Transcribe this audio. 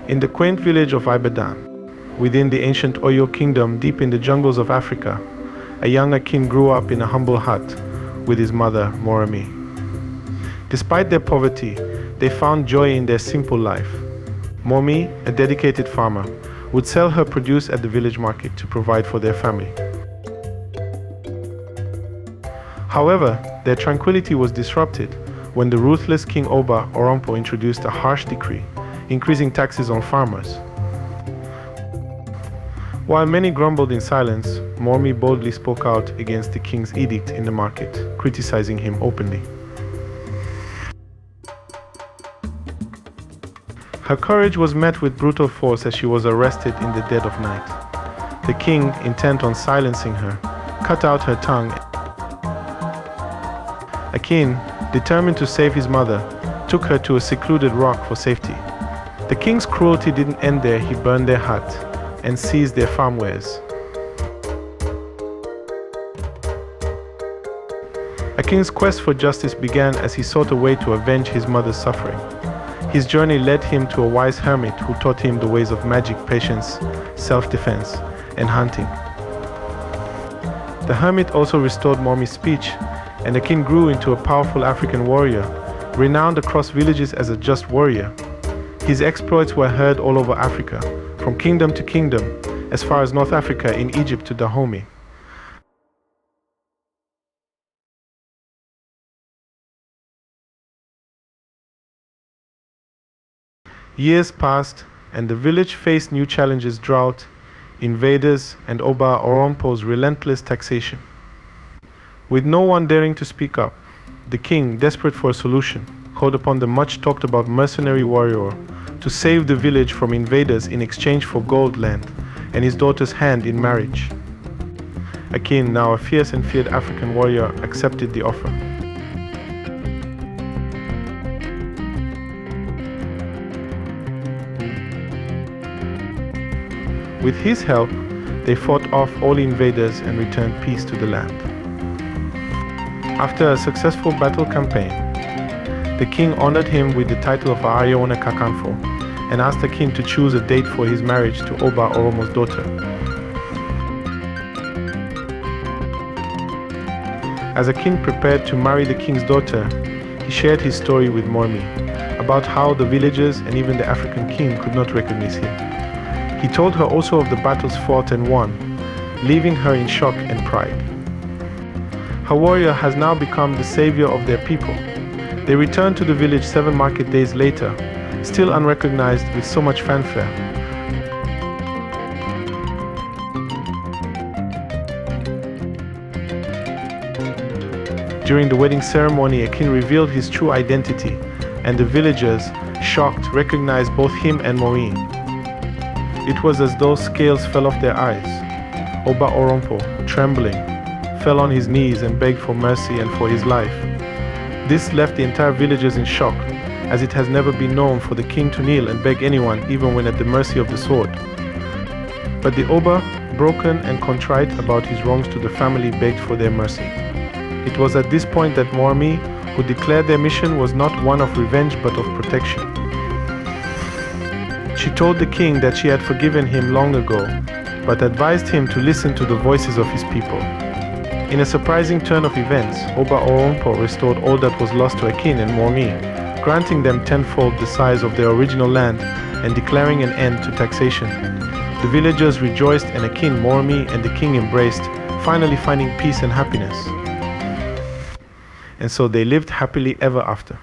In the quaint village of Ibadan, within the ancient Oyo kingdom deep in the jungles of Africa, a young Akin grew up in a humble hut with his mother, Moremi. Despite their poverty, they found joy in their simple life. Momi, a dedicated farmer, would sell her produce at the village market to provide for their family. However, their tranquility was disrupted when the ruthless King Oba Orompo introduced a harsh decree, increasing taxes on farmers. While many grumbled in silence, Mormi boldly spoke out against the king's edict in the market, criticizing him openly. Her courage was met with brutal force as she was arrested in the dead of night. The king, intent on silencing her, cut out her tongue. Akin, determined to save his mother, took her to a secluded rock for safety. The king's cruelty didn't end there. He burned their hut and seized their farm wares. Akin's quest for justice began as he sought a way to avenge his mother's suffering. His journey led him to a wise hermit who taught him the ways of magic, patience, self-defense, and hunting. The hermit also restored Mormi's speech, and Akin grew into a powerful African warrior, renowned across villages as a just warrior. His exploits were heard all over Africa, from kingdom to kingdom, as far as North Africa in Egypt to Dahomey. Years passed, and the village faced new challenges: drought, invaders, and Oba Orompo's relentless taxation. With no one daring to speak up, the king, desperate for a solution, called upon the much-talked-about mercenary warrior to save the village from invaders in exchange for gold land and his daughter's hand in marriage. Akin, now a fierce and feared African warrior, accepted the offer. With his help, they fought off all invaders and returned peace to the land. After a successful battle campaign, the king honored him with the title of Ayona Kakanfo and asked Akin to choose a date for his marriage to Oba Oromo's daughter. As Akin prepared to marry the king's daughter, he shared his story with Mormi about how the villagers and even the African king could not recognize him. He told her also of the battles fought and won, leaving her in shock and pride. Her warrior has now become the savior of their people. They returned to the village 7 market days later, still unrecognized with so much fanfare. During the wedding ceremony, Akin revealed his true identity, and the villagers, shocked, recognized both him and Moin. It was as though scales fell off their eyes. Oba Orompo, trembling, fell on his knees and begged for mercy and for his life. This left the entire villagers in shock, as it has never been known for the king to kneel and beg anyone, even when at the mercy of the sword. But the Oba, broken and contrite about his wrongs to the family, begged for their mercy. It was at this point that Mormi, who declared their mission was not one of revenge but of protection. She told the king that she had forgiven him long ago, but advised him to listen to the voices of his people. In a surprising turn of events, Oba Orompo restored all that was lost to Akin and Mormi, granting them tenfold the size of their original land and declaring an end to taxation. The villagers rejoiced, and Akin, Mormi, and the king embraced, finally finding peace and happiness. And so they lived happily ever after.